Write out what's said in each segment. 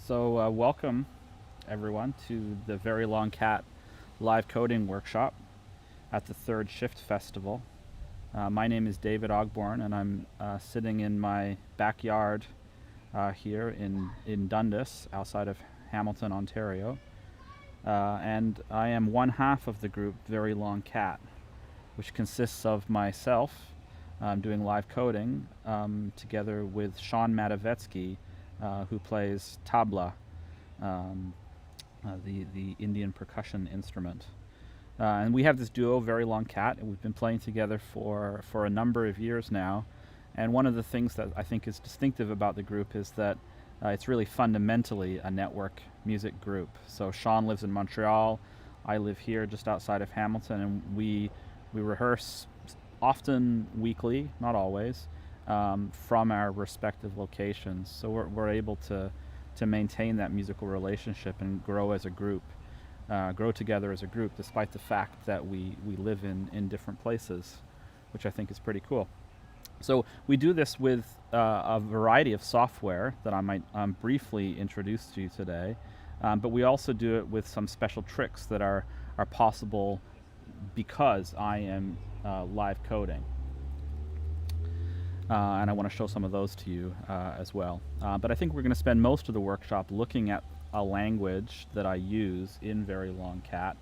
So welcome everyone to the Very Long Cat live coding workshop at the Third Shift Festival. My name is David Ogborn, and I'm sitting in my backyard here in Dundas, outside of Hamilton, Ontario. And I am one half of the group Very Long Cat, which consists of myself doing live coding together with Sean Matavetsky, who plays tabla, the Indian percussion instrument. And we have this duo, Very Long Cat, and we've been playing together for a number of years now. And one of the things that I think is distinctive about the group is that it's really fundamentally a network music group. So Sean lives in Montreal, I live here just outside of Hamilton, and we rehearse often weekly, not always, from our respective locations. So we're able to maintain that musical relationship and grow as a group, grow together as a group, despite the fact that we live in different places, which I think is pretty cool. So we do this with a variety of software that I might briefly introduce to you today, but we also do it with some special tricks that are possible because I am live coding. And I want to show some of those to you as well. But I think we're going to spend most of the workshop looking at a language that I use in Very Long Cat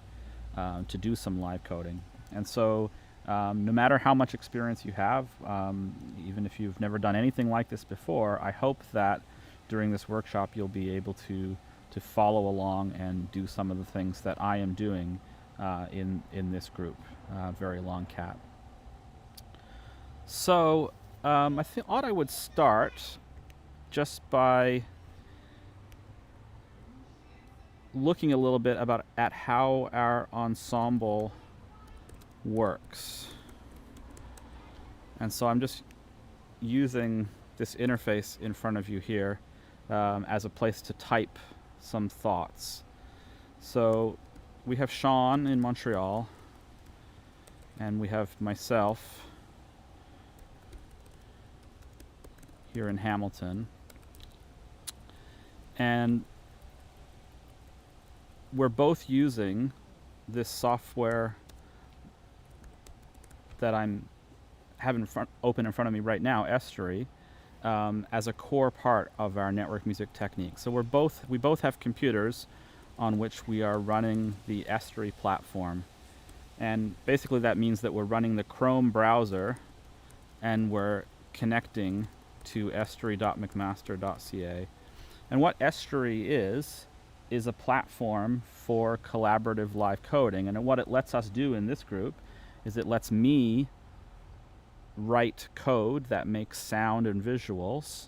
to do some live coding. And so no matter how much experience you have, even if you've never done anything like this before, I hope that during this workshop you'll be able to follow along and do some of the things that I am doing in this group, Very Long Cat. So I thought I would start just by looking a little bit at how our ensemble works. And so I'm just using this interface in front of you here as a place to type some thoughts. So we have Sean in Montreal, and we have myself here in Hamilton, and we're both using this software that open in front of me right now, Estuary, as a core part of our network music technique. So we both have computers on which we are running the Estuary platform, and basically that means that we're running the Chrome browser and we're connecting to estuary.mcmaster.ca. And what Estuary is a platform for collaborative live coding. And what it lets us do in this group is it lets me write code that makes sound and visuals,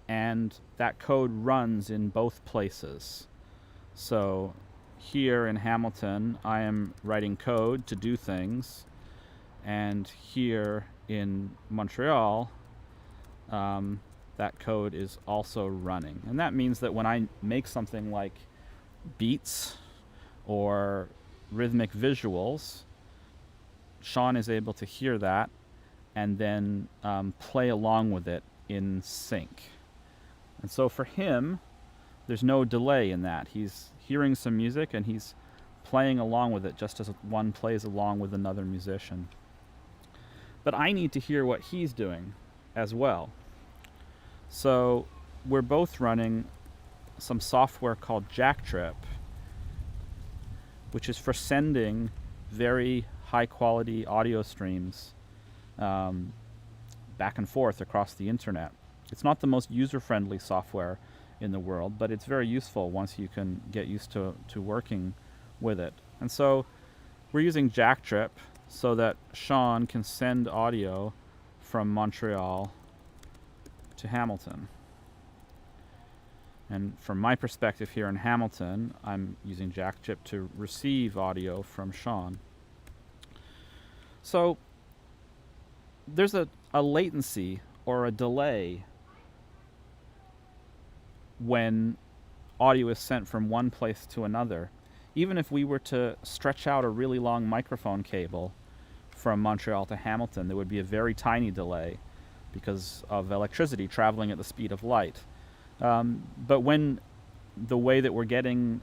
and that code runs in both places. So here in Hamilton, I am writing code to do things, and here in Montreal, that code is also running. And that means that when I make something like beats or rhythmic visuals, Sean is able to hear that and then play along with it in sync. And so for him, there's no delay in that. He's hearing some music and he's playing along with it just as one plays along with another musician. But I need to hear what he's doing as well. So we're both running some software called Jacktrip, which is for sending very high quality audio streams back and forth across the internet. It's not the most user-friendly software in the world, but it's very useful once you can get used to working with it. And so we're using Jacktrip so that Sean can send audio from Montreal to Hamilton. And from my perspective here in Hamilton, I'm using Jacktrip to receive audio from Sean. So there's a latency or a delay when audio is sent from one place to another. Even if we were to stretch out a really long microphone cable from Montreal to Hamilton, there would be a very tiny delay because of electricity traveling at the speed of light. But when the way that we're getting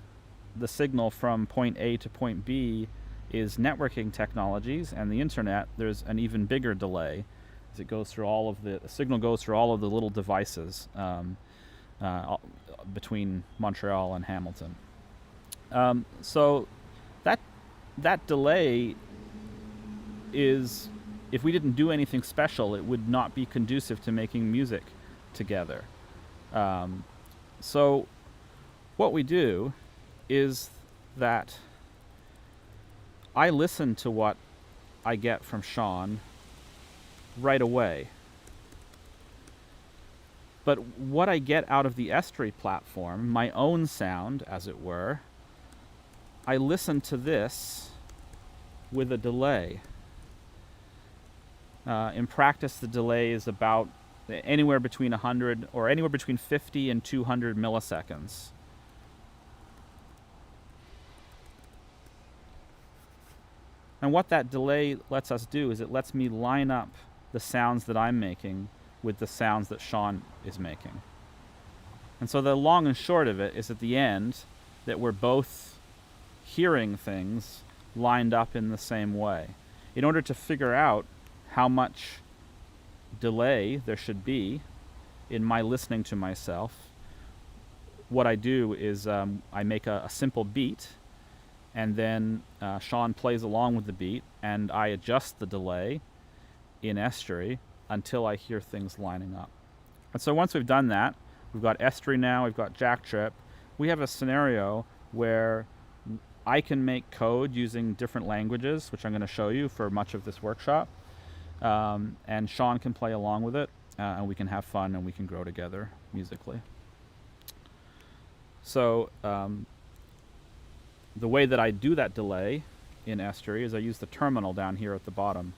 the signal from point A to point B is networking technologies and the internet. There's an even bigger delay as it goes through all of the signal goes through all of the little devices between Montreal and Hamilton. So that delay is, if we didn't do anything special, it would not be conducive to making music together. So what we do is that I listen to what I get from Sean right away. But what I get out of the Estuary platform, my own sound, as it were, I listen to this with a delay. In practice, the delay is about anywhere between 100 or anywhere between 50 and 200 milliseconds. And what that delay lets us do is it lets me line up the sounds that I'm making with the sounds that Sean is making. And so the long and short of it is at the end that we're both hearing things lined up in the same way. In order to figure out how much delay there should be in my listening to myself, what I do is I make a simple beat, and then Sean plays along with the beat, and I adjust the delay in Estuary until I hear things lining up. And so once we've done that, we've got Estuary now, we've got Jack Trip, we have a scenario where I can make code using different languages, which I'm going to show you for much of this workshop, and Sean can play along with it, and we can have fun and we can grow together musically. So the way that I do that delay in Estuary is I use the terminal down here at the bottom.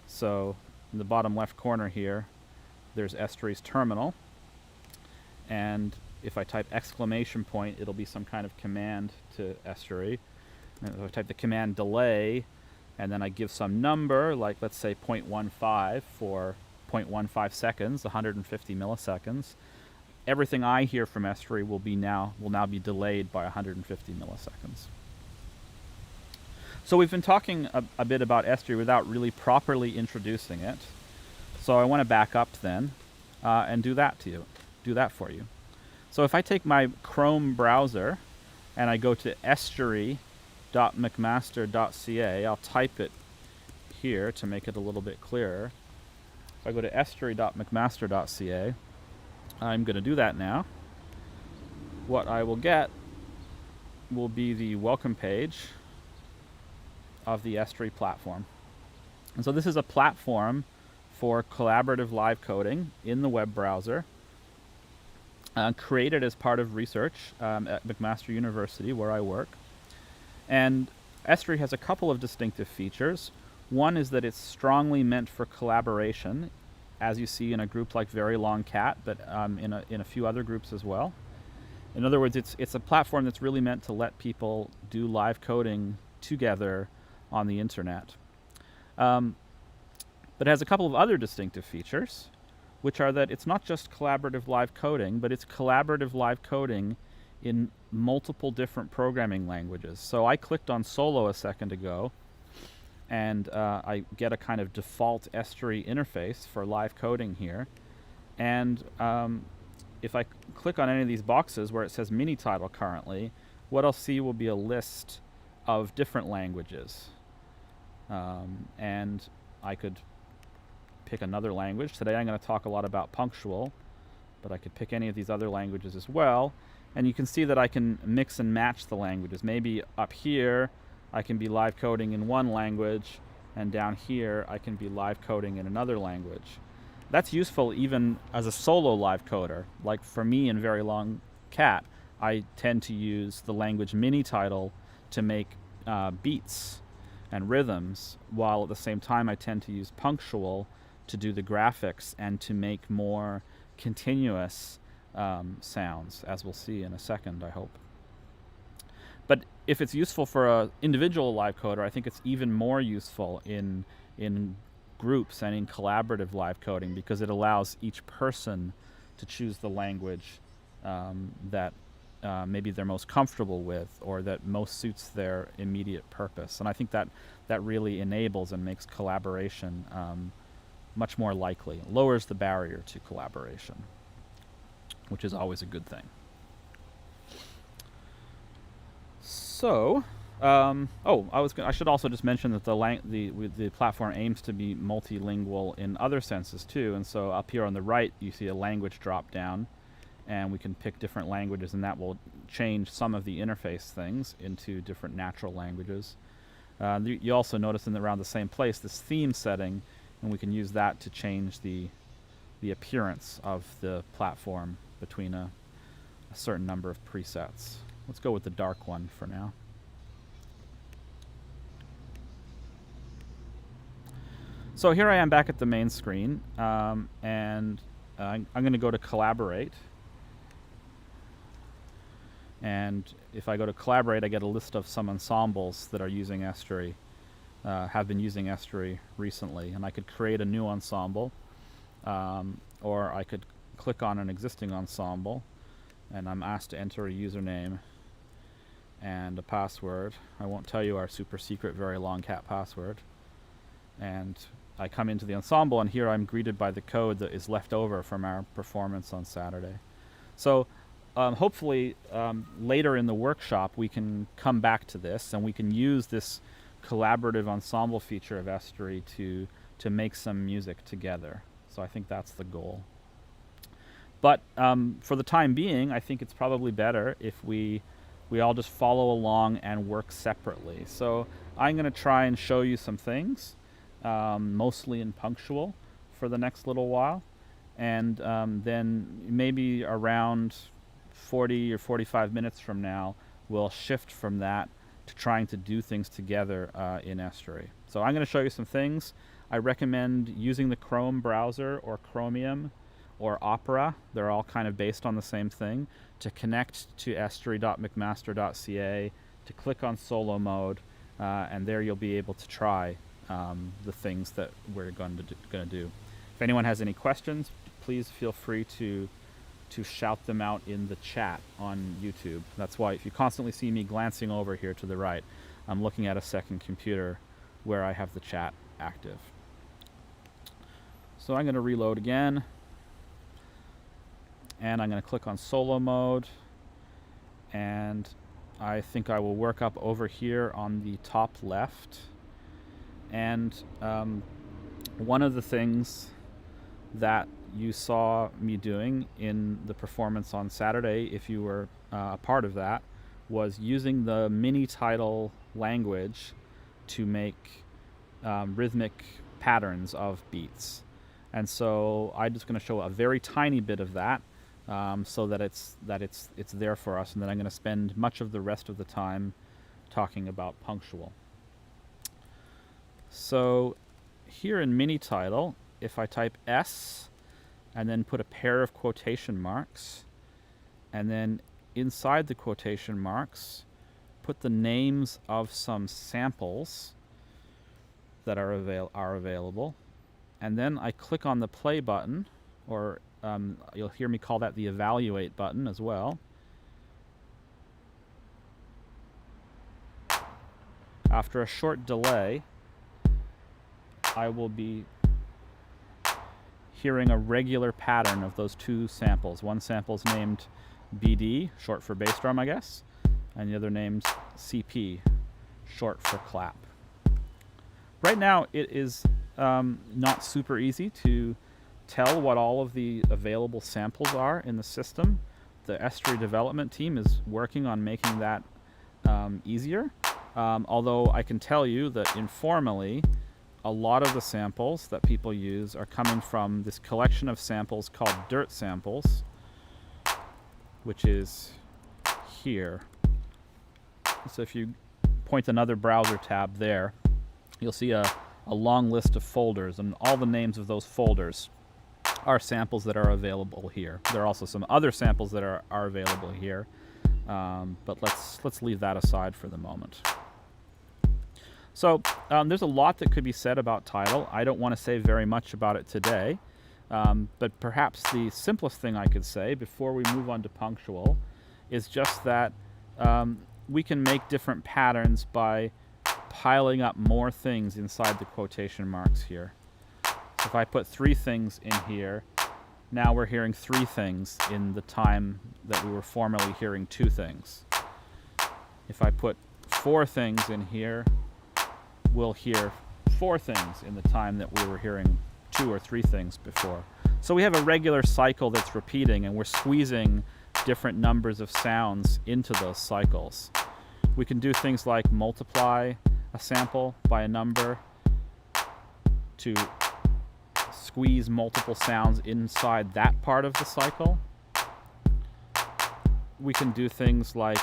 So in the bottom left corner here, there's Estuary's terminal, and if I type exclamation point, it'll be some kind of command to Estuary. And if I type the command delay, and then I give some number, like let's say 0.15 for 0.15 seconds, 150 milliseconds, everything I hear from Estuary will now be delayed by 150 milliseconds. So we've been talking a bit about Estuary without really properly introducing it. So I want to back up then and do that for you. So if I take my Chrome browser and I go to estuary.mcmaster.ca, I'll type it here to make it a little bit clearer. If I go to estuary.mcmaster.ca, I'm going to do that now. What I will get will be the welcome page of the Estuary platform. And so this is a platform for collaborative live coding in the web browser, created as part of research at McMaster University, where I work. And Estuary has a couple of distinctive features. One is that it's strongly meant for collaboration, as you see in a group like Very Long Cat, but in a few other groups as well. In other words, it's a platform that's really meant to let people do live coding together on the internet. But it has a couple of other distinctive features, which are that it's not just collaborative live coding, but it's collaborative live coding in multiple different programming languages. So I clicked on Solo a second ago, and I get a kind of default Estuary interface for live coding here. And if I click on any of these boxes where it says mini title currently, what I'll see will be a list of different languages. And I could pick another language. Today I'm going to talk a lot about punctual, but I could pick any of these other languages as well. And you can see that I can mix and match the languages. Maybe up here I can be live coding in one language, and down here I can be live coding in another language. That's useful even as a solo live coder. Like for me in Very Long Cat, I tend to use the language mini title to make beats and rhythms, while at the same time I tend to use punctual to do the graphics and to make more continuous sounds, as we'll see in a second, I hope. But if it's useful for an individual live coder, I think it's even more useful in groups and in collaborative live coding, because it allows each person to choose the language that maybe they're most comfortable with, or that most suits their immediate purpose. And I think that really enables and makes collaboration much more likely, lowers the barrier to collaboration, which is always a good thing. So, I should also just mention that the platform aims to be multilingual in other senses too. And so up here on the right, you see a language drop down, and we can pick different languages, and that will change some of the interface things into different natural languages. You also notice around the same place this theme setting, and we can use that to change the appearance of the platform between a certain number of presets. Let's go with the dark one for now. So here I am back at the main screen, and I'm going to go to Collaborate. And if I go to Collaborate, I get a list of some ensembles that are using Estuary, have been using Estuary recently. And I could create a new ensemble, or I could click on an existing ensemble, and I'm asked to enter a username and a password. I won't tell you our super secret, very long cat password. And I come into the ensemble, and here I'm greeted by the code that is left over from our performance on Saturday. So hopefully later in the workshop we can come back to this, and we can use this collaborative ensemble feature of Estuary to make some music together. So I think that's the goal. But for the time being, I think it's probably better if we all just follow along and work separately. So I'm going to try and show you some things, mostly in punctual, for the next little while. And then maybe around 40 or 45 minutes from now, we'll shift from that to trying to do things together in Estuary. So I'm going to show you some things. I recommend using the Chrome browser or Chromium or Opera. They're all kind of based on the same thing, to connect to estuary.mcmaster.ca, to click on solo mode, and there you'll be able to try the things that we're going to do. If anyone has any questions, please feel free to shout them out in the chat on YouTube. That's why if you constantly see me glancing over here to the right, I'm looking at a second computer where I have the chat active. So I'm going to reload again, and I'm going to click on solo mode, and I think I will work up over here on the top left. And one of the things that you saw me doing in the performance on Saturday, if you were a part of that, was using the mini title language to make rhythmic patterns of beats. And so I'm just going to show a very tiny bit of that, so that it's there for us, and then I'm going to spend much of the rest of the time talking about punctual. So here in mini title, if I type S and then put a pair of quotation marks, and then inside the quotation marks put the names of some samples that are available, and then I click on the play button, or you'll hear me call that the evaluate button as well. After a short delay, I will be hearing a regular pattern of those two samples. One sample's named BD, short for bass drum, I guess, and the other named CP, short for clap. Right now, it is not super easy to tell what all of the available samples are in the system. The Estuary development team is working on making that easier, although I can tell you that informally, a lot of the samples that people use are coming from this collection of samples called dirt samples, which is here. So if you point another browser tab there, you'll see a long list of folders, and all the names of those folders are samples that are available here. There are also some other samples that are available here, but let's leave that aside for the moment. So there's a lot that could be said about title. I don't want to say very much about it today, but perhaps the simplest thing I could say before we move on to punctual is just that we can make different patterns by piling up more things inside the quotation marks here. So if I put 3 things in here, now we're hearing 3 things in the time that we were formerly hearing 2 things. If I put 4 things in here, we'll hear 4 things in the time that we were hearing 2 or 3 things before. So we have a regular cycle that's repeating, and we're squeezing different numbers of sounds into those cycles. We can do things like multiply a sample by a number to squeeze multiple sounds inside that part of the cycle. We can do things like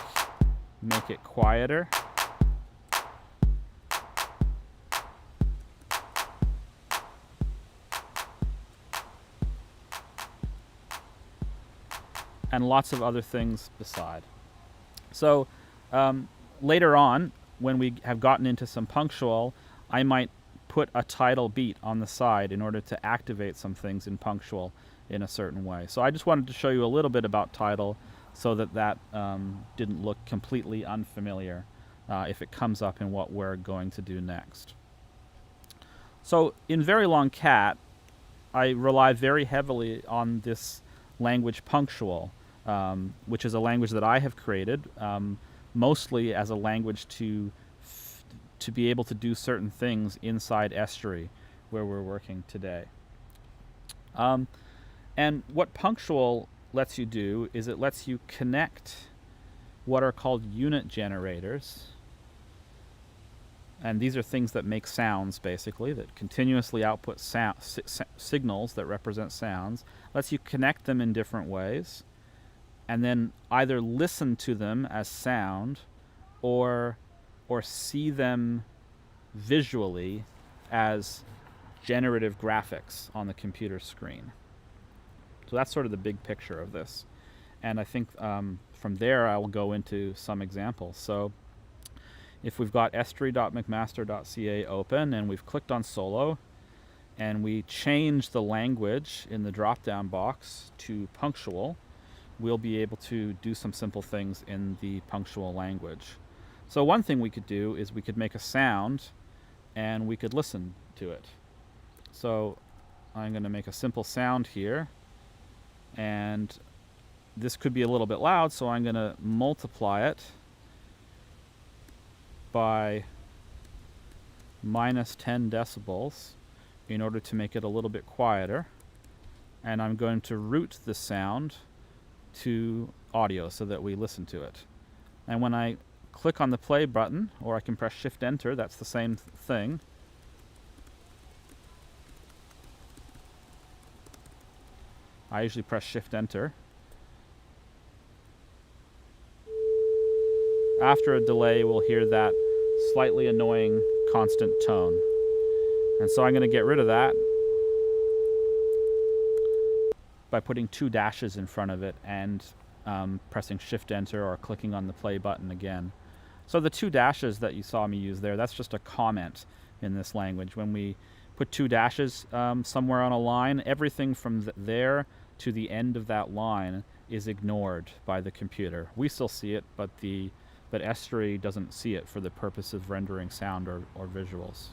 make it quieter. And lots of other things beside. So later on, when we have gotten into some punctual, I might put a title beat on the side in order to activate some things in punctual in a certain way. So I just wanted to show you a little bit about title so that that didn't look completely unfamiliar if it comes up in what we're going to do next. So in Very Long Cat, I rely very heavily on this language punctual, which is a language that I have created, mostly as a language to be able to do certain things inside Estuary, where we're working today. And what punctual lets you do is it lets you connect what are called unit generators. And these are things that make sounds, basically, that continuously output signals that represent sounds. Lets you connect them in different ways, and then either listen to them as sound or see them visually as generative graphics on the computer screen. So that's sort of the big picture of this. And I think from there I will go into some examples. So if we've got estuary.mcmaster.ca open and we've clicked on solo and we change the language in the drop-down box to punctual, we'll be able to do some simple things in the punctual language. So one thing we could do is we could make a sound and we could listen to it. So I'm going to make a simple sound here, and this could be a little bit loud, so I'm going to multiply it by minus 10 decibels in order to make it a little bit quieter. And I'm going to route the sound to audio so that we listen to it. And when I click on the play button, or I can press Shift Enter, that's the same thing. I usually press Shift Enter. After a delay, we'll hear that slightly annoying constant tone. And so I'm going to get rid of that by putting 2 dashes in front of it and pressing Shift Enter or clicking on the play button again. So the 2 dashes that you saw me use there, that's just a comment in this language. When we put 2 dashes somewhere on a line, everything from there to the end of that line is ignored by the computer. We still see it, but Estuary doesn't see it for the purpose of rendering sound or visuals.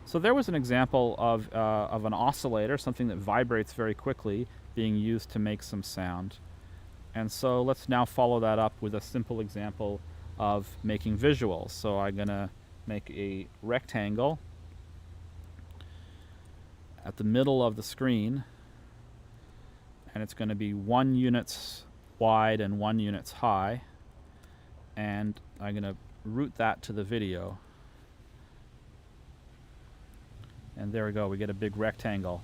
So there was an example of an oscillator, something that vibrates very quickly, being used to make some sound. And so let's now follow that up with a simple example of making visuals. So I'm going to make a rectangle at the middle of the screen, and it's going to be 1 unit wide and 1 unit high. And I'm going to route that to the video. And there we go, we get a big rectangle.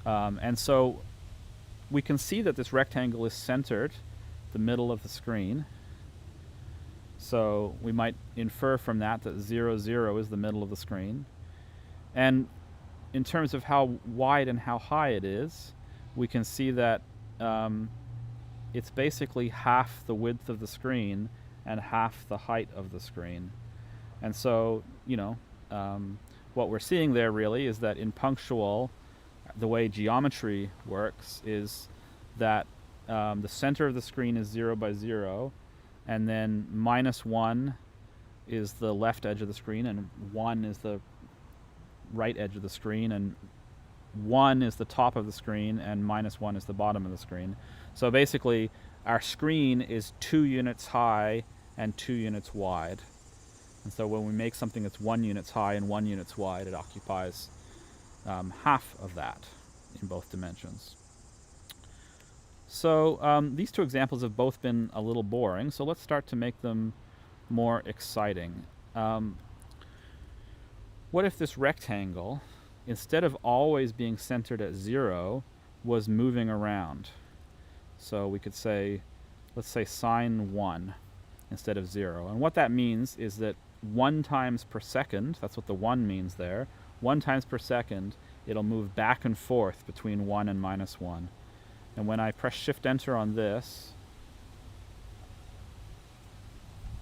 And so we can see that this rectangle is centered the middle of the screen. So we might infer from that 0, 0 is the middle of the screen. And in terms of how wide and how high it is, we can see that it's basically half the width of the screen and half the height of the screen. And so, what we're seeing there really is that in punctual, the way geometry works is that the center of the screen is 0 by 0, and then -1 is the left edge of the screen, and 1 is the right edge of the screen, and 1 is the top of the screen, and -1 is the bottom of the screen. So basically, our screen is 2 units high and 2 units wide. And so when we make something that's 1 units high and 1 units wide, it occupies half of that in both dimensions. So these two examples have both been a little boring, so let's start to make them more exciting. What if this rectangle, instead of always being centered at 0, was moving around? So we could say, let's say sine 1 instead of 0. And what that means is that 1 times per second, that's what the 1 means there, 1 times per second, it'll move back and forth between 1 and -1. And when I press Shift-Enter on this,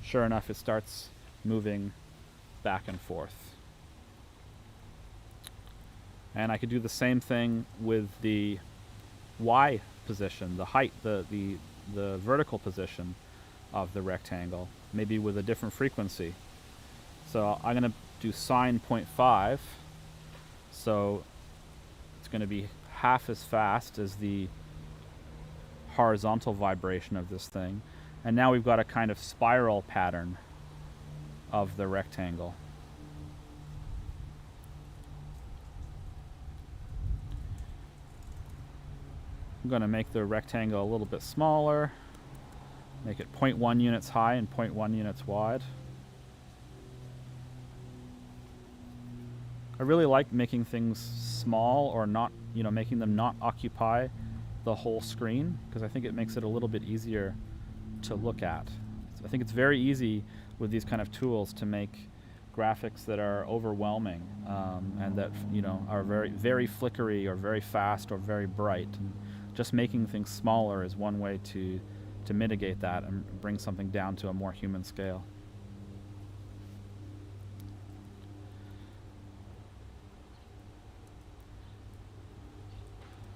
sure enough, it starts moving back and forth. And I could do the same thing with the Y position, the height, the vertical position of the rectangle, maybe with a different frequency. So I'm going to do sine 0.5, so it's going to be half as fast as the horizontal vibration of this thing. And now we've got a kind of spiral pattern of the rectangle. I'm going to make the rectangle a little bit smaller, make it 0.1 units high and 0.1 units wide. I really like making things small, or not, making them not occupy the whole screen, because I think it makes it a little bit easier to look at. So I think it's very easy with these kind of tools to make graphics that are overwhelming and that are very, very flickery or very fast or very bright. And just making things smaller is one way to mitigate that and bring something down to a more human scale.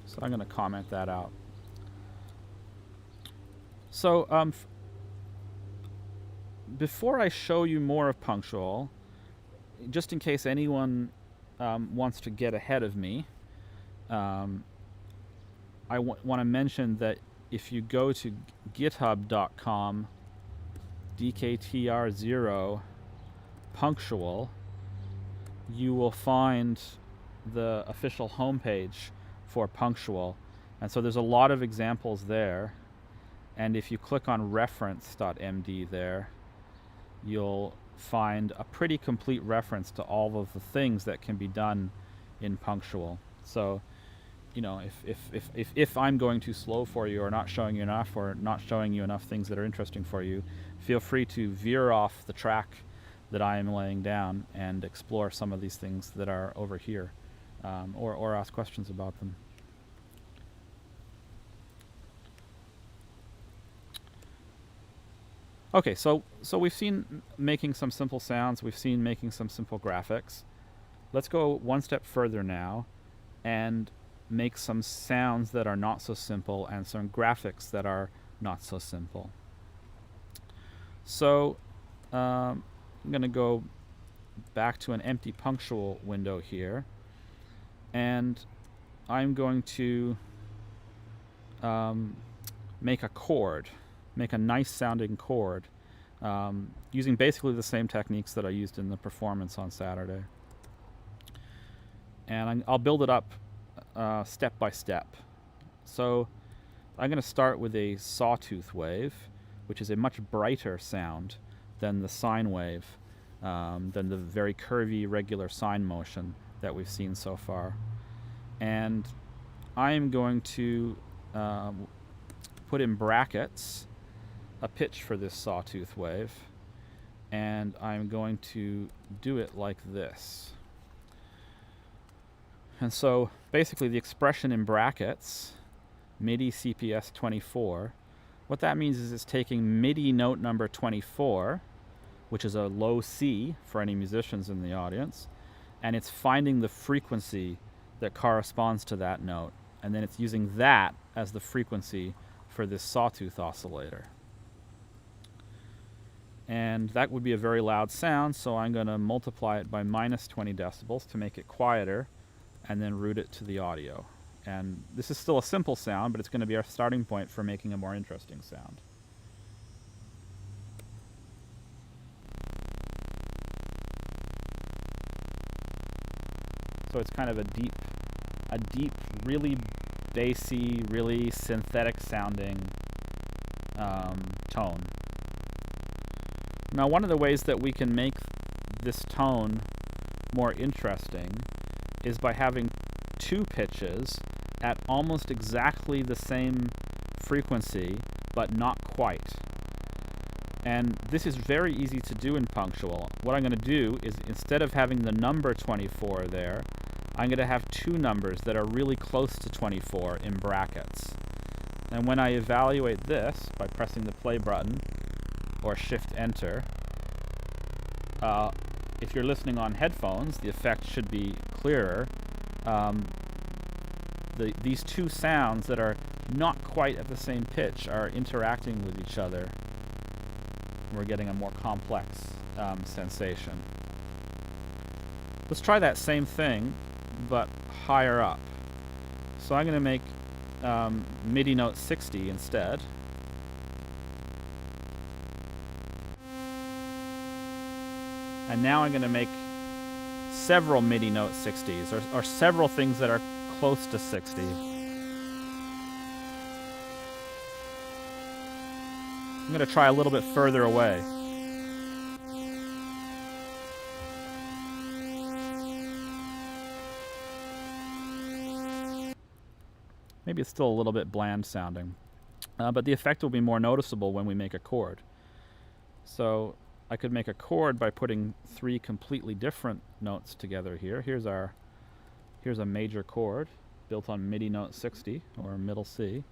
So I'm going to comment that out. So before I show you more of Punctual, just in case anyone wants to get ahead of me, I want to mention that if you go to github.com dktr0 Punctual, you will find the official homepage for Punctual. And so there's a lot of examples there. And if you click on reference.md there, you'll find a pretty complete reference to all of the things that can be done in Punctual. So, if I'm going too slow for you, or not showing you enough, or not showing you enough things that are interesting for you, feel free to veer off the track that I am laying down and explore some of these things that are over here, or ask questions about them. Okay, so we've seen making some simple sounds, we've seen making some simple graphics. Let's go one step further now and make some sounds that are not so simple and some graphics that are not so simple. So I'm going to go back to an empty Punctual window here, and I'm going to make a chord, make a nice sounding chord, using basically the same techniques that I used in the performance on Saturday. And I'll build it up step by step. So I'm going to start with a Sawtooth Wave, which is a much brighter sound than the sine wave, than the very curvy regular sine motion that we've seen so far. And I am going to put in brackets a pitch for this Sawtooth Wave, and I'm going to do it like this. And so basically the expression in brackets, MIDI CPS 24, what that means is it's taking MIDI note number 24, which is a low C for any musicians in the audience, and it's finding the frequency that corresponds to that note, and then it's using that as the frequency for this sawtooth oscillator. And that would be a very loud sound, so I'm going to multiply it by minus 20 decibels to make it quieter, and then route it to the audio. And this is still a simple sound, but it's going to be our starting point for making a more interesting sound. So it's kind of a deep, really bassy, really synthetic sounding tone. Now, one of the ways that we can make this tone more interesting is by having two pitches at almost exactly the same frequency, but not quite. And this is very easy to do in punctual. What I'm going to do is, instead of having the number 24 there, I'm going to have two numbers that are really close to 24 in brackets. And when I evaluate this by pressing the play button or Shift-Enter, if you're listening on headphones, the effect should be clearer. These two sounds that are not quite at the same pitch are interacting with each other. We're getting a more complex sensation. Let's try that same thing, but higher up. So I'm going to make MIDI note 60 instead. And now I'm going to make several MIDI note 60s, or several things that are close to 60. I'm going to try a little bit further away. Maybe it's still a little bit bland sounding, but the effect will be more noticeable when we make a chord. So I could make a chord by putting three completely different notes together here. Here's a major chord built on MIDI note 60, or middle C.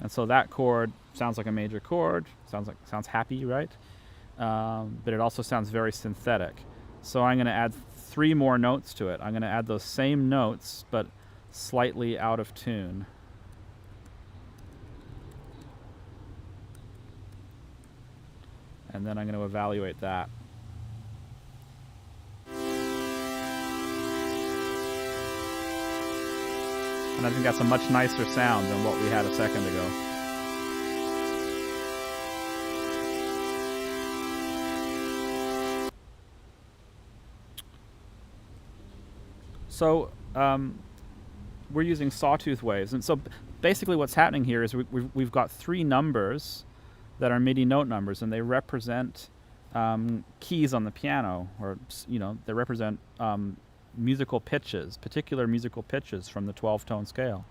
And so that chord sounds like a major chord, sounds happy, right? But it also sounds very synthetic. So I'm going to add three more notes to it. I'm going to add those same notes, but slightly out of tune. And then I'm going to evaluate that. And I think that's a much nicer sound than what we had a second ago. So we're using Sawtooth Waves. And so basically what's happening here is we've got three numbers that are MIDI note numbers, and they represent keys on the piano, or they represent musical pitches, particular musical pitches from the 12-tone scale.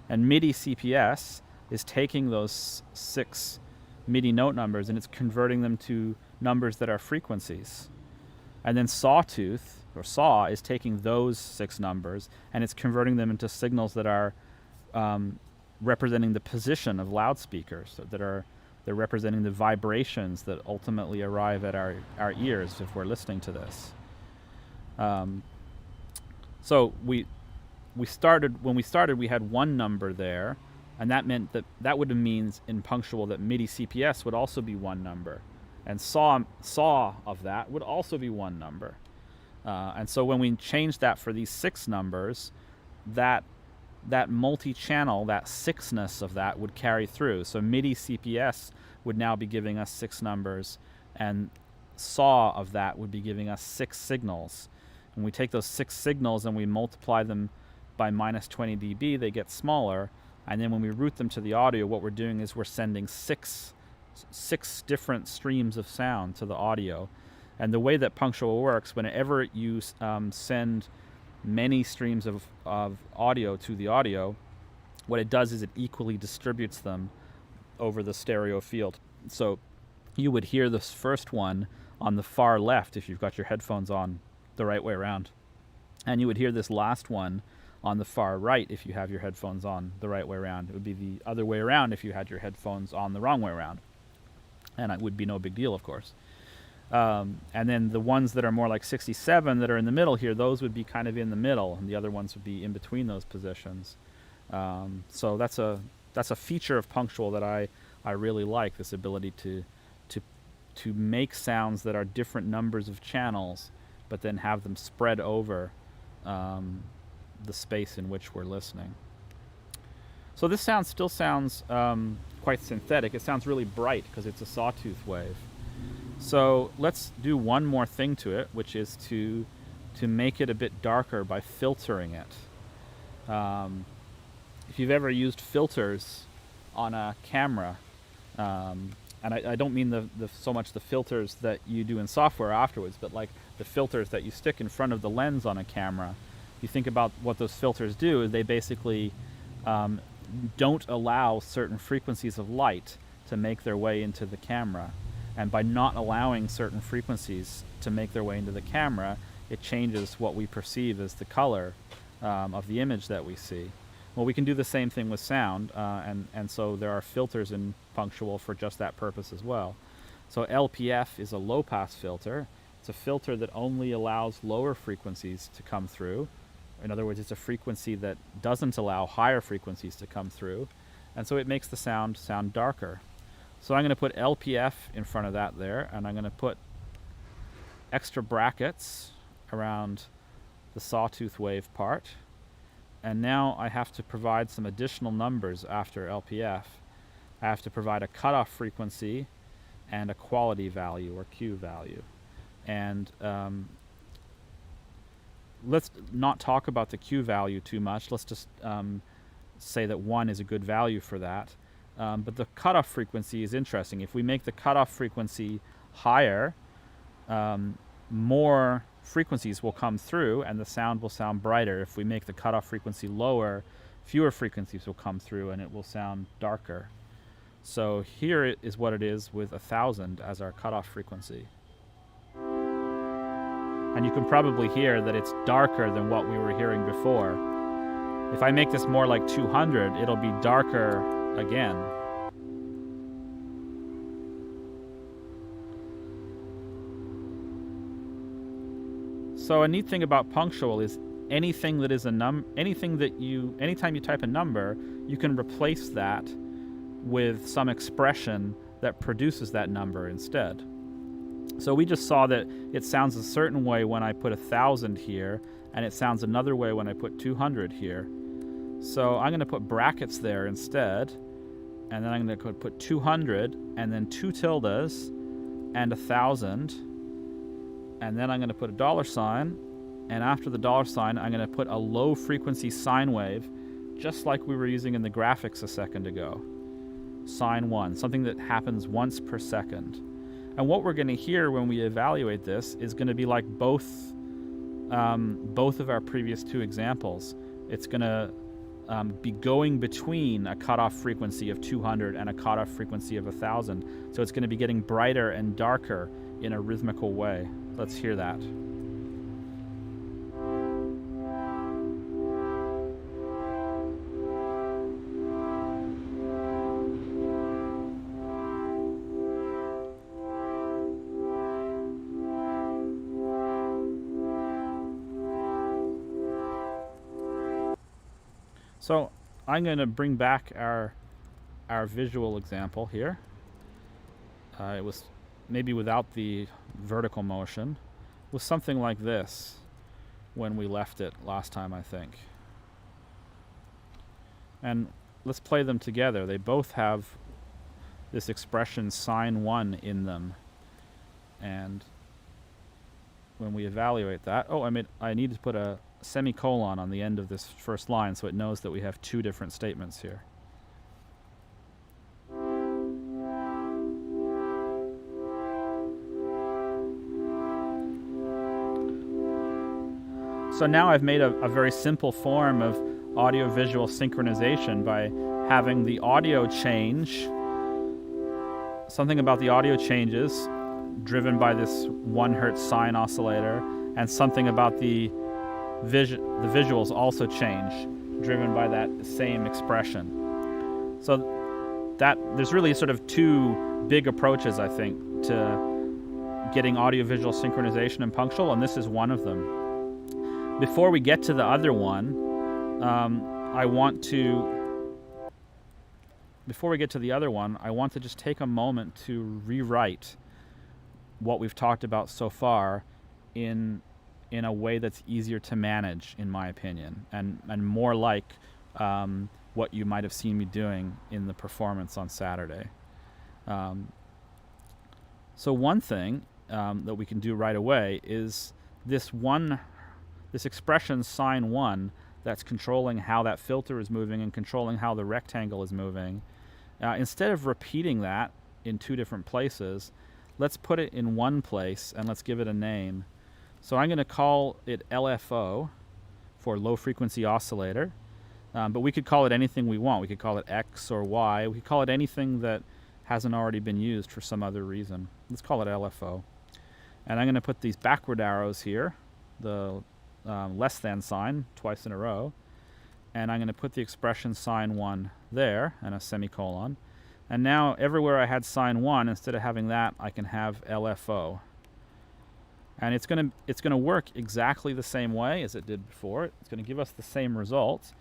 And MIDI CPS is taking those 6 MIDI note numbers and it's converting them to numbers that are frequencies. And then Sawtooth, or Saw, is taking those 6 numbers and it's converting them into signals that are representing the position of loudspeakers, so they're representing the vibrations that ultimately arrive at our ears if we're listening to this. So when we started, we had one number there, and that meant that would mean in punctual that MIDI CPS would also be one number, and saw of that would also be one number. And so when we changed that for these 6 numbers, that multi-channel, that 6ness of that would carry through. So MIDI CPS would now be giving us 6 numbers, and saw of that would be giving us 6 signals. When we take those 6 signals and we multiply them by minus 20 dB, they get smaller. And then when we route them to the audio, what we're doing is we're sending six different streams of sound to the audio. And the way that punctual works, whenever you send many streams of audio to the audio, what it does is it equally distributes them over the stereo field. So you would hear this first one on the far left if you've got your headphones on the right way around. And you would hear this last one on the far right if you have your headphones on the right way around. It would be the other way around if you had your headphones on the wrong way around. And it would be no big deal, of course. And then the ones that are more like 67 that are in the middle here, those would be kind of in the middle, and the other ones would be in between those positions. So that's a feature of punctual that I really like, this ability to make sounds that are different numbers of channels, but then have them spread over the space in which we're listening. So this sound still sounds quite synthetic. It sounds really bright because it's a sawtooth wave. So let's do one more thing to it, which is to make it a bit darker by filtering it. If you've ever used filters on a camera, and I don't mean so much the filters that you do in software afterwards, but like the filters that you stick in front of the lens on a camera. You think about what those filters do, is they basically don't allow certain frequencies of light to make their way into the camera. And by not allowing certain frequencies to make their way into the camera, it changes what we perceive as the color of the image that we see. Well, we can do the same thing with sound, and so there are filters in punctual for just that purpose as well. So LPF is a low-pass filter. It's a filter that only allows lower frequencies to come through. In other words, it's a frequency that doesn't allow higher frequencies to come through, and so it makes the sound darker. So I'm going to put LPF in front of that there, and I'm going to put extra brackets around the sawtooth wave part. And now I have to provide some additional numbers after LPF. I have to provide a cutoff frequency and a quality value, or Q value. And let's not talk about the Q value too much. Let's just say that 1 is a good value for that. But the cutoff frequency is interesting. If we make the cutoff frequency higher, more frequencies will come through and the sound will sound brighter. If we make the cutoff frequency lower, fewer frequencies will come through and it will sound darker. So here it is what it is with 1000 as our cutoff frequency. And you can probably hear that it's darker than what we were hearing before. If I make this more like 200, it'll be darker again. So a neat thing about punctual is anything that is anytime you type a number, you can replace that with some expression that produces that number instead. So we just saw that it sounds a certain way when I put 1000 here, and it sounds another way when I put 200 here. So I'm going to put brackets there instead, and then I'm going to put 200, and then 2 tildes, and 1000, and then I'm going to put a $sign, and after the $sign, I'm going to put a low frequency sine wave, just like we were using in the graphics a second ago. Sine 1, something that happens once per second. And what we're going to hear when we evaluate this is going to be like both of our previous two examples. It's going to be going between a cutoff frequency of 200 and a cutoff frequency of 1000. So it's going to be getting brighter and darker in a rhythmical way. Let's hear that. So I'm going to bring back our visual example here. It was maybe without the vertical motion. It was something like this when we left it last time, I think. And let's play them together. They both have this expression sine 1 in them. And when we evaluate that, I need to put a semicolon on the end of this first line so it knows that we have two different statements here. So now I've made a very simple form of audio-visual synchronization by having the audio change, something about the audio changes driven by this 1 Hz sine oscillator, and something about the visuals also change, driven by that same expression. So that there's really sort of two big approaches, I think, to getting audiovisual synchronization and punctual, and this is one of them. Before we get to the other one, I want to just take a moment to rewrite what we've talked about so far in a way that's easier to manage, in my opinion, and more like what you might have seen me doing in the performance on Saturday. So one thing that we can do right away is this expression sine 1 that's controlling how that filter is moving and controlling how the rectangle is moving. Instead of repeating that in two different places, let's put it in one place and let's give it a name. So I'm going to call it LFO for low frequency oscillator, but we could call it anything we want. We could call it X or Y. We could call it anything that hasn't already been used for some other reason. Let's call it LFO. And I'm going to put these backward arrows here, the less than sign twice in a row, and I'm going to put the expression sine 1 there and a semicolon. And now everywhere I had sine 1, instead of having that, I can have LFO. And it's going to work exactly the same way as it did before. It's going to give us the same results.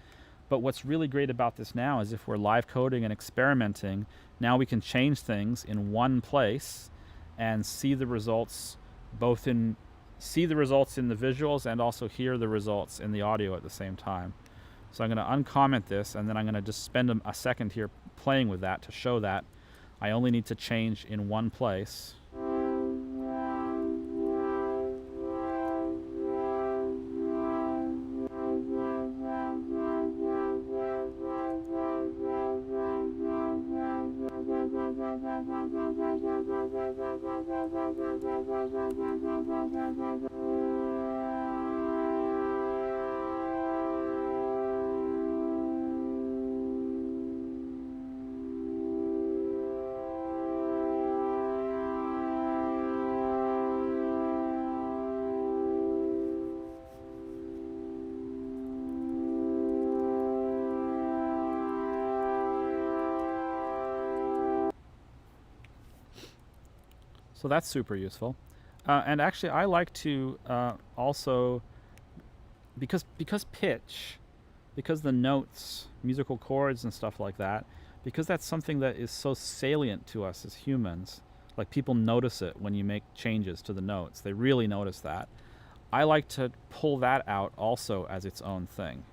But what's really great about this now is if we're live coding and experimenting, now we can change things in one place and see the results in the visuals and also hear the results in the audio at the same time. So I'm going to uncomment this, and then I'm going to just spend a second here playing with that to show that I only need to change in one place. So that's super useful. And actually I like to also, because pitch, because the notes, musical chords and stuff like that, because that's something that is so salient to us as humans, like people notice it when you make changes to the notes. They really notice that. I like to pull that out also as its own thing.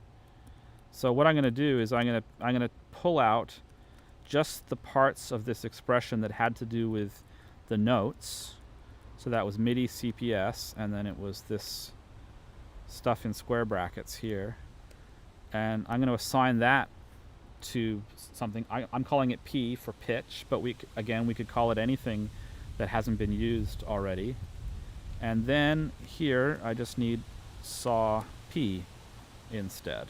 So what I'm going to do is I'm going to pull out just the parts of this expression that had to do with the notes. So that was MIDI CPS, and then it was this stuff in square brackets here. And I'm going to assign that to something. I'm calling it P for pitch, but we could call it anything that hasn't been used already. And then here I just need saw P instead.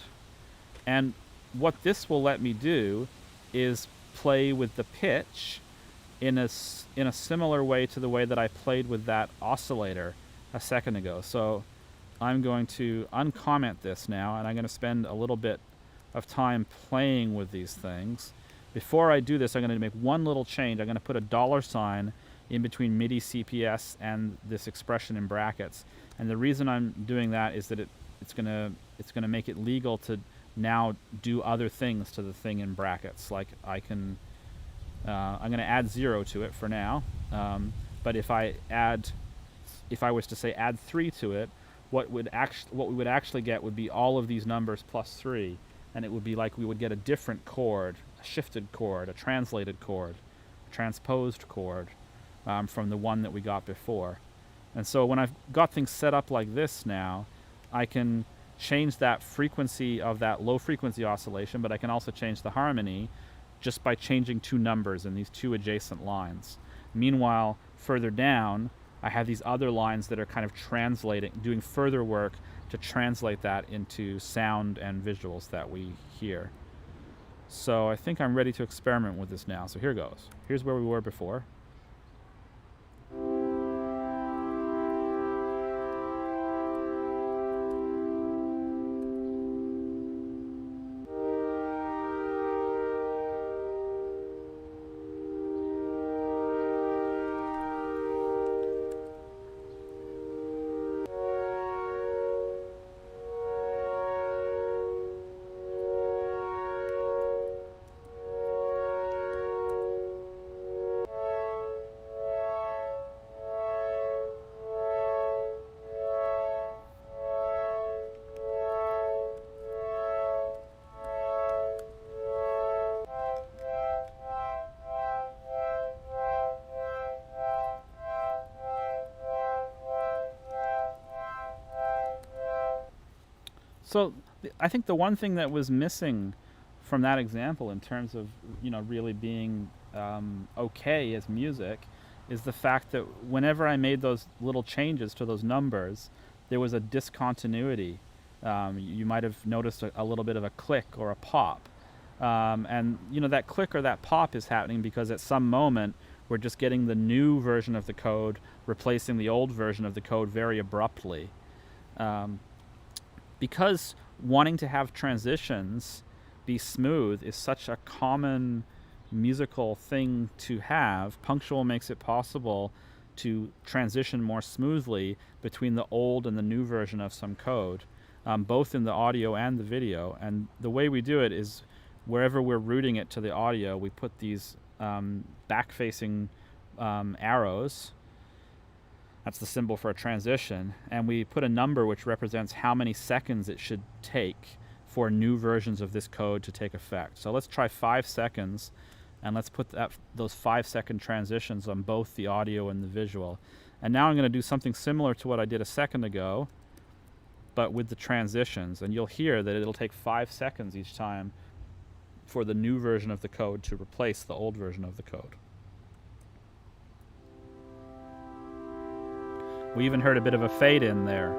And what this will let me do is play with the pitch in a similar way to the way that I played with that oscillator a second ago. So I'm going to uncomment this now, and I'm going to spend a little bit of time playing with these things. Before I do this, I'm going to make one little change. I'm going to put a $sign in between MIDI CPS and this expression in brackets. And the reason I'm doing that is that it's going to make it legal to now do other things to the thing in brackets. Like I'm going to add 0 to it for now, but if I was to say add 3 to it, what we would actually get would be all of these numbers plus 3, and it would be like we would get a different chord, a shifted chord, a translated chord, a transposed chord from the one that we got before. And so when I've got things set up like this now, I can change that frequency of that low frequency oscillation, but I can also change the harmony just by changing two numbers in these two adjacent lines. Meanwhile, further down, I have these other lines that are kind of doing further work to translate that into sound and visuals that we hear. So I think I'm ready to experiment with this now. So here goes. Here's where we were before. So I think the one thing that was missing from that example in terms of really being okay as music is the fact that whenever I made those little changes to those numbers, there was a discontinuity. You might have noticed a little bit of a click or a pop. And that click or that pop is happening because at some moment we're just getting the new version of the code replacing the old version of the code very abruptly. Because wanting to have transitions be smooth is such a common musical thing to have, Punctual makes it possible to transition more smoothly between the old and the new version of some code, both in the audio and the video. And the way we do it is wherever we're routing it to the audio, we put these back-facing arrows. That's the symbol for a transition. And we put a number which represents how many seconds it should take for new versions of this code to take effect. So let's try 5 seconds, and let's put those 5-second transitions on both the audio and the visual. And now I'm going to do something similar to what I did a second ago, but with the transitions. And you'll hear that it'll take 5 seconds each time for the new version of the code to replace the old version of the code. We even heard a bit of a fade in there.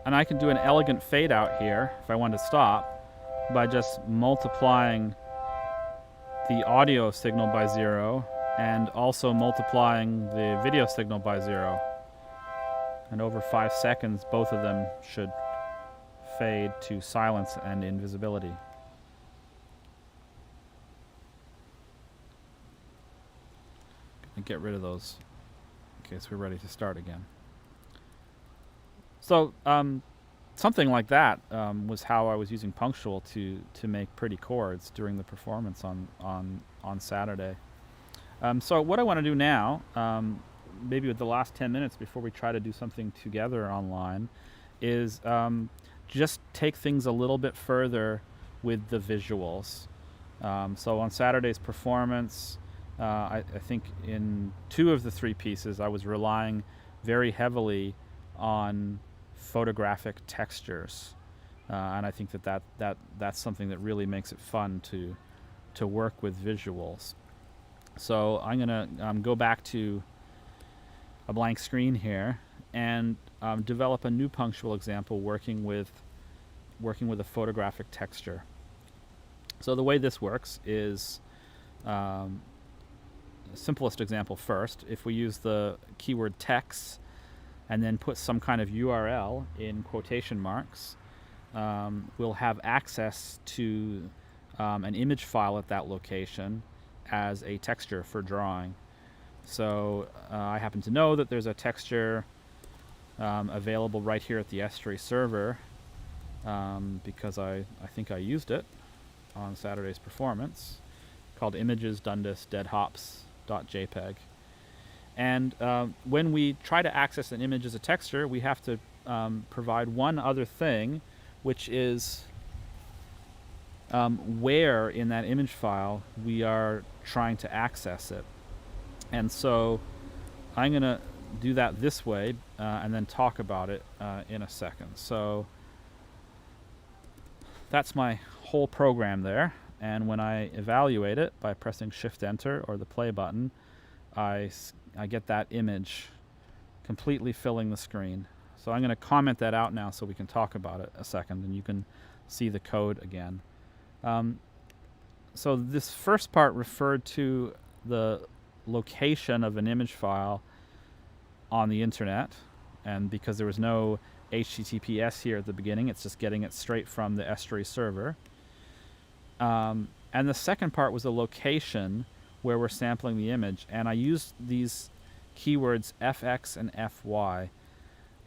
And I can do an elegant fade out here if I want to stop by just multiplying the audio signal by 0 and also multiplying the video signal by 0. And over 5 seconds, both of them should fade to silence and invisibility. And get rid of those in case we're ready to start again. So something like that was how I was using Punctual to make pretty chords during the performance on Saturday. So what I want to do now, maybe with the last 10 minutes before we try to do something together online, is just take things a little bit further with the visuals. So on Saturday's performance, I think in 2 of the 3 pieces I was relying very heavily on photographic textures, and I think that's something that really makes it fun to work with visuals. So I'm gonna go back to a blank screen here and develop a new Punctual example working with a photographic texture. So the way this works is simplest example first. If we use the keyword text and then put some kind of URL in quotation marks, we'll have access to an image file at that location as a texture for drawing. So I happen to know that there's a texture available right here at the S3 server because I think I used it on Saturday's performance, called images Dundas dead hops.jpg. And when we try to access an image as a texture, we have to provide one other thing, which is where in that image file we are trying to access it. And so I'm going to do that this way and then talk about it in a second. So that's my whole program there. And when I evaluate it by pressing Shift-Enter or the play button, I get that image completely filling the screen. So I'm going to comment that out now so we can talk about it a second and you can see the code again. So this first part referred to the location of an image file on the internet, and because there was no HTTPS here at the beginning, it's just getting it straight from the Estuary server. And the second part was a location where we're sampling the image, and I used these keywords fx and fy.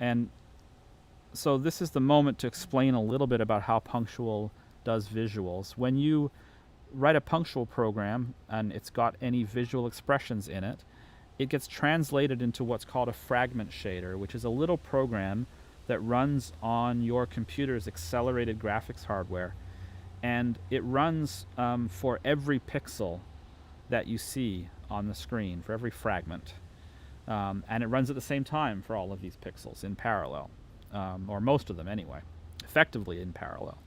And so this is the moment to explain a little bit about how Punctual does visuals. When you write a Punctual program and it's got any visual expressions in it, it gets translated into what's called a Fragment Shader, which is a little program that runs on your computer's accelerated graphics hardware. And it runs for every pixel that you see on the screen, for every fragment. And it runs at the same time for all of these pixels in parallel, or most of them anyway, effectively in parallel.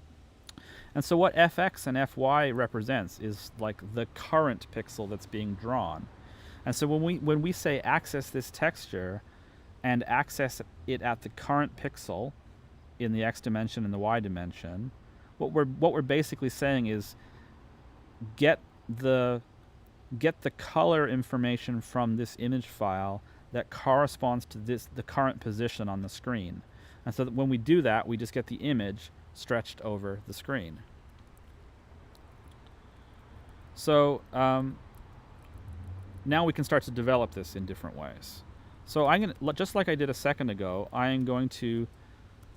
And so what fx and fy represents is like the current pixel that's being drawn. And so when we say access this texture and access it at the current pixel in the x dimension and the y dimension, what we're basically saying is get the color information from this image file that corresponds to the current position on the screen. And so that when we do that, we just get the image stretched over the screen. So now we can start to develop this in different ways. So I'm going to, just like I did a second ago, I am going to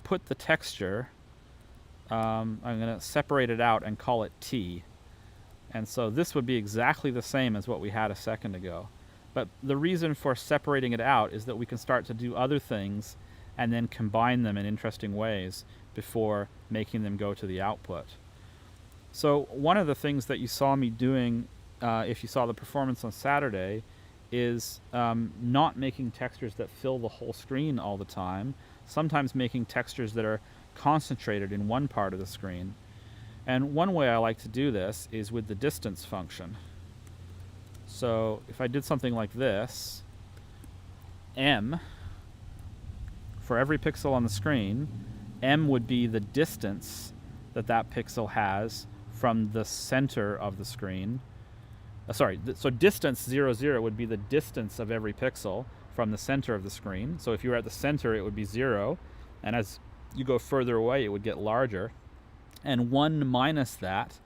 put the texture, I'm going to separate it out and call it T. And so this would be exactly the same as what we had a second ago. But the reason for separating it out is that we can start to do other things and then combine them in interesting ways before making them go to the output. So one of the things that you saw me doing, if you saw the performance on Saturday, is not making textures that fill the whole screen all the time, sometimes making textures that are concentrated in one part of the screen. And one way I like to do this is with the distance function. So if I did something like this, m, for every pixel on the screen, m would be the distance that that pixel has from the center of the screen. So distance 0, 0 would be the distance of every pixel from the center of the screen. So if you were at the center, it would be 0. And as you go further away, it would get larger. And 1 minus that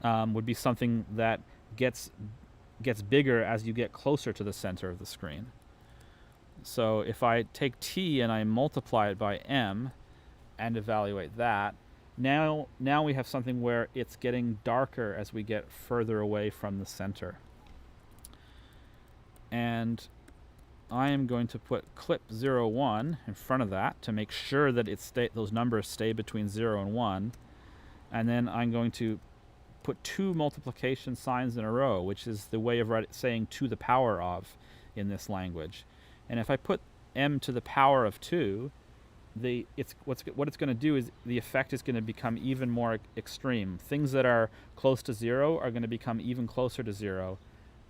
would be something that gets bigger as you get closer to the center of the screen. So if I take t and I multiply it by m and evaluate that, now we have something where it's getting darker as we get further away from the center. And I am going to put clip 0, 1 in front of that to make sure that those numbers stay between 0 and 1. And then I'm going to put 2 multiplication signs in a row, which is the way of saying to the power of in this language. And if I put m to the power of 2, what it's going to do is the effect is going to become even more extreme. Things that are close to 0 are going to become even closer to 0,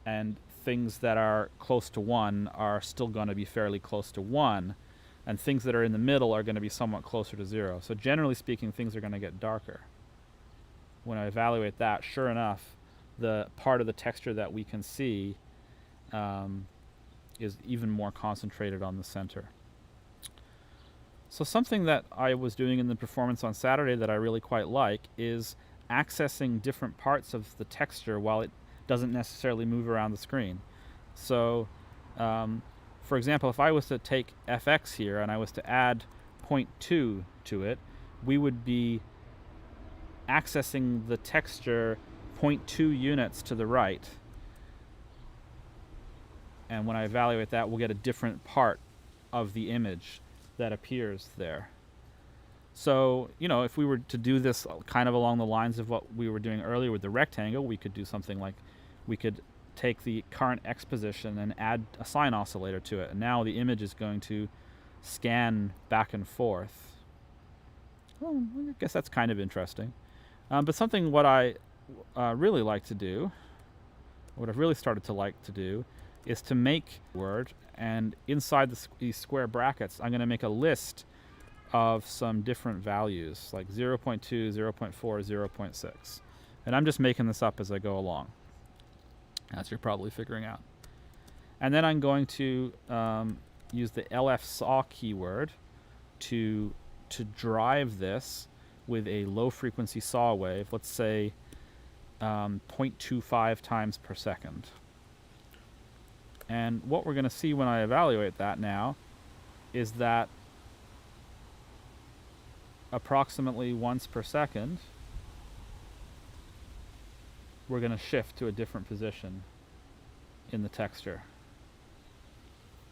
and things that are close to 1 are still going to be fairly close to 1, and things that are in the middle are going to be somewhat closer to 0. So generally speaking, things are going to get darker. When I evaluate that, sure enough, the part of the texture that we can see is even more concentrated on the center. So something that I was doing in the performance on Saturday that I really quite like is accessing different parts of the texture while it doesn't necessarily move around the screen. So, for example, if I was to take fx here and I was to add 0.2 to it, we would be accessing the texture 0.2 units to the right. And when I evaluate that, we'll get a different part of the image that appears there. So, if we were to do this kind of along the lines of what we were doing earlier with the rectangle, we could do something like we could take the current X position and add a sine oscillator to it. And now the image is going to scan back and forth. Well, I guess that's kind of interesting. But something what I really like to do, what I've really started to like to do, is to make word, and inside these square brackets, I'm going to make a list of some different values, like 0.2, 0.4, 0.6. And I'm just making this up as I go along, as you're probably figuring out. And then I'm going to use the LF saw keyword to drive this with a low frequency saw wave, let's say 0.25 times per second. And what we're going to see when I evaluate that now is that approximately once per second, we're going to shift to a different position in the texture.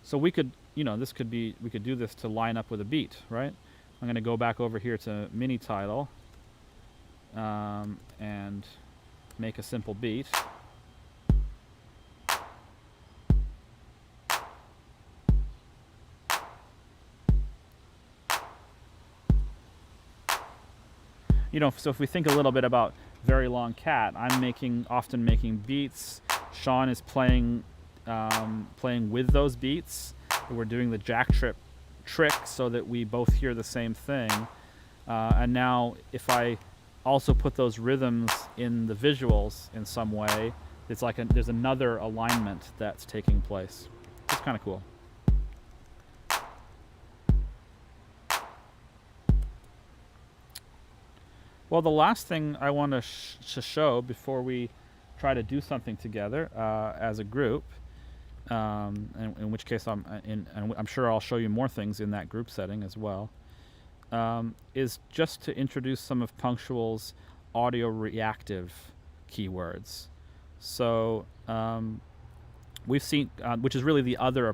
So we could, this could be, we could do this to line up with a beat, right? I'm going to go back over here to mini title and make a simple beat. So if we think a little bit about Very Long Cat, I'm often making beats. Sean is playing with those beats. We're doing the jack trick so that we both hear the same thing. And now if I also put those rhythms in the visuals in some way, it's like there's another alignment that's taking place. It's kind of cool. Well, the last thing I want to show before we try to do something together as a group, in which case and I'm sure I'll show you more things in that group setting as well, is just to introduce some of Punctual's audio reactive keywords. So we've seen, which is really the other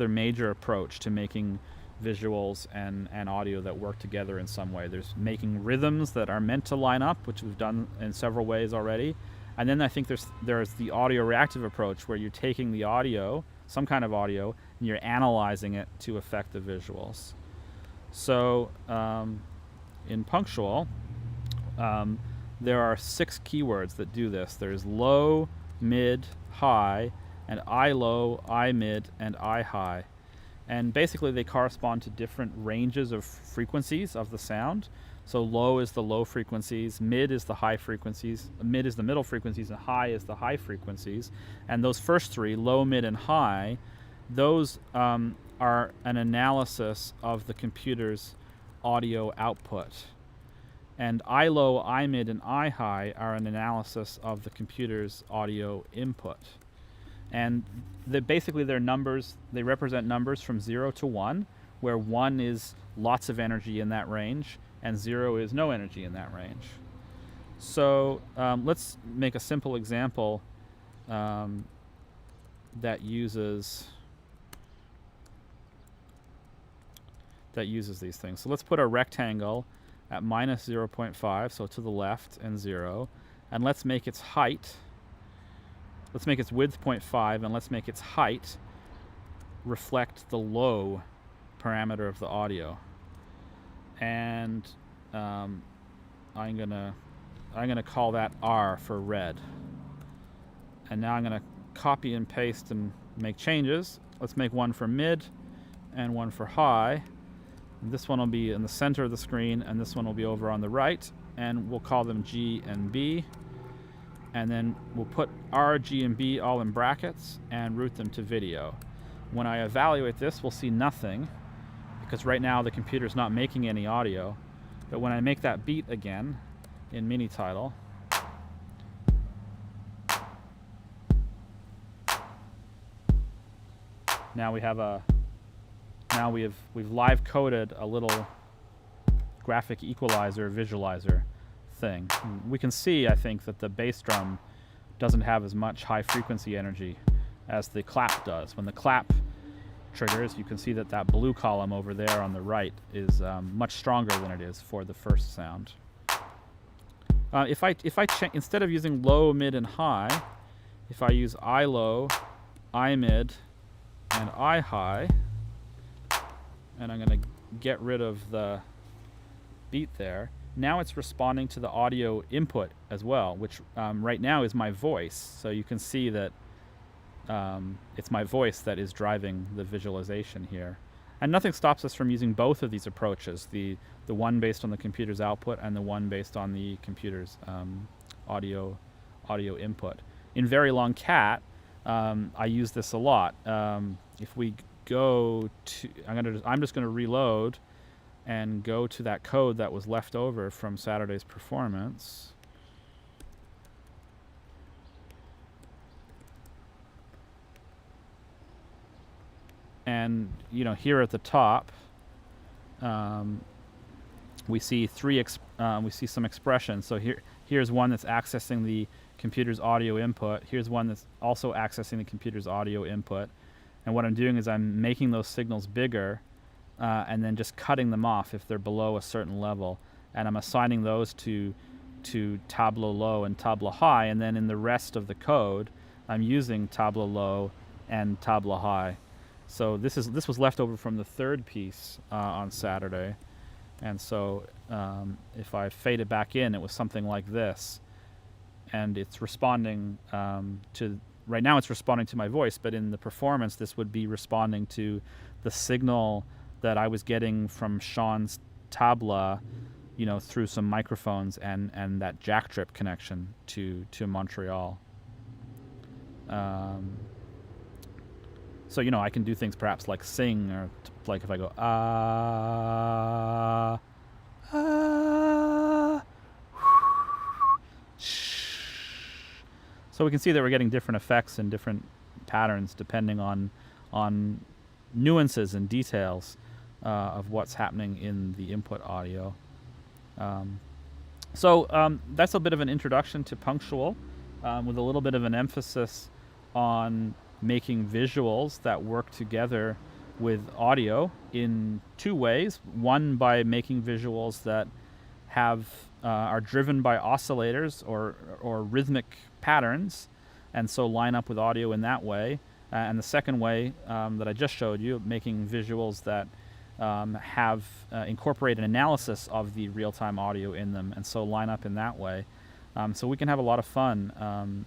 major approach to making visuals and audio that work together in some way. There's making rhythms that are meant to line up, which we've done in several ways already. And then I think there's the audio reactive approach, where you're taking the audio, some kind of audio, and you're analyzing it to affect the visuals. So in Punctual, there are 6 keywords that do this. There's low, mid, high, and I low, I mid, and I high. And basically they correspond to different ranges of frequencies of the sound. So low is the low frequencies, mid is the high frequencies, mid is the middle frequencies, and high is the high frequencies. And those first 3, low, mid, and high, those are an analysis of the computer's audio output. And I low, I mid, and I high are an analysis of the computer's audio input. And basically they're numbers, they represent numbers from 0 to 1, where 1 is lots of energy in that range, and 0 is no energy in that range. So let's make a simple example that uses these things. So let's put a rectangle at minus 0.5, so to the left, and 0, and let's make its height, let's make its width 0.5, and let's make its height reflect the low parameter of the audio. And I'm gonna call that R for red. And now I'm gonna copy and paste and make changes. Let's make one for mid and one for high. And this one will be in the center of the screen, and this one will be over on the right, and we'll call them G and B. And then we'll put R, G, and B all in brackets and route them to video. When I evaluate this, we'll see nothing, because right now the computer's not making any audio. But when I make that beat again in mini title, now we've live coded a little graphic equalizer visualizer thing. We can see, I think, that the bass drum doesn't have as much high frequency energy as the clap does. When the clap triggers, you can see that that blue column over there on the right is much stronger than it is for the first sound. If I instead of using low, mid, and high, if I use I low, I mid, and I high, and I'm going to get rid of the beat there, now it's responding to the audio input as well, which right now is my voice. So you can see that it's my voice that is driving the visualization here. And nothing stops us from using both of these approaches, the one based on the computer's output and the one based on the computer's audio input. In Very Long Cat, I use this a lot. If we go to, I'm just going to reload and go to that code that was left over from Saturday's performance. And here at the top, we see some expressions. So here's one that's accessing the computer's audio input. Here's one that's also accessing the computer's audio input. And what I'm doing is I'm making those signals bigger and then just cutting them off if they're below a certain level. And I'm assigning those to tableau low and tableau high. And then in the rest of the code, I'm using tableau low and tableau high. So this was left over from the third piece on Saturday. And so if I fade it back in, it was something like this. And it's responding right now it's responding to my voice, but in the performance, this would be responding to the signal that I was getting from Sean's tabla, through some microphones and that jack trip connection to Montreal. So, I can do things perhaps like sing, or like if I go, ah, so we can see that we're getting different effects and different patterns depending on nuances and details of what's happening in the input audio. So that's a bit of an introduction to Punctual, with a little bit of an emphasis on making visuals that work together with audio in two ways. One, by making visuals that are driven by oscillators or rhythmic patterns, and so line up with audio in that way. And the second way that I just showed you, making visuals that have incorporate an analysis of the real-time audio in them, and so line up in that way. So we can have a lot of fun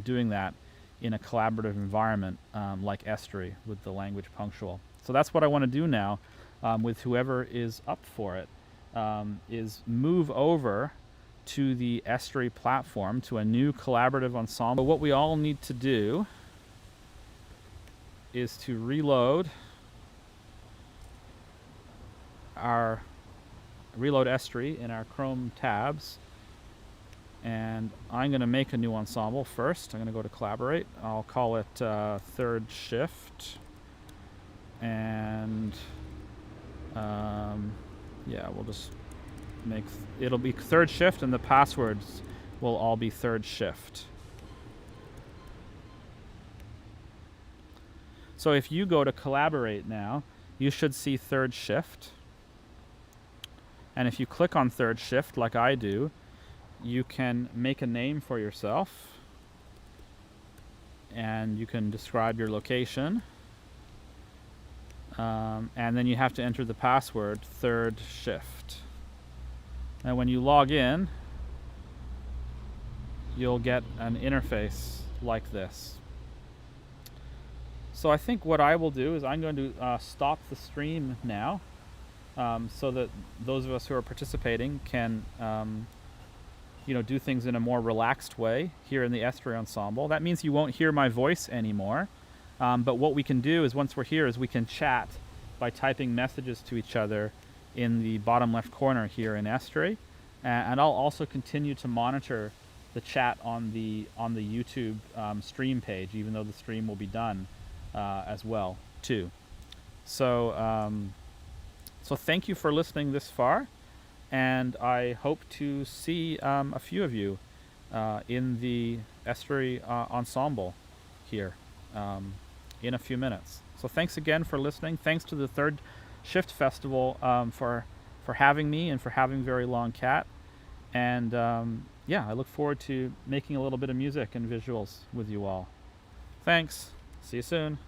doing that in a collaborative environment like Estuary with the language Punctual. So that's what I want to do now with whoever is up for it, is move over to the Estuary platform, to a new collaborative ensemble. What we all need to do is to reload Estuary in our Chrome tabs. And I'm going to make a new ensemble first. I'm going to go to Collaborate. I'll call it Third Shift. And yeah, we'll just it'll be Third Shift, and the passwords will all be Third Shift. So if you go to Collaborate now, you should see Third Shift. And if you click on Third Shift like I do, you can make a name for yourself, and you can describe your location, and then you have to enter the password Third Shift. And when you log in, you'll get an interface like this. So I think what I will do is I'm going to stop the stream now, so that those of us who are participating can do things in a more relaxed way here in the Estuary Ensemble. That means you won't hear my voice anymore. But what we can do is, once we're here, is we can chat by typing messages to each other in the bottom left corner here in Estuary. And I'll also continue to monitor the chat on the YouTube stream page, even though the stream will be done as well too. So so thank you for listening this far. And I hope to see a few of you in the Estuary Ensemble here in a few minutes. So thanks again for listening. Thanks to the Third Shift Festival for having me and for having Very Long Cat. And yeah, I look forward to making a little bit of music and visuals with you all. Thanks. See you soon.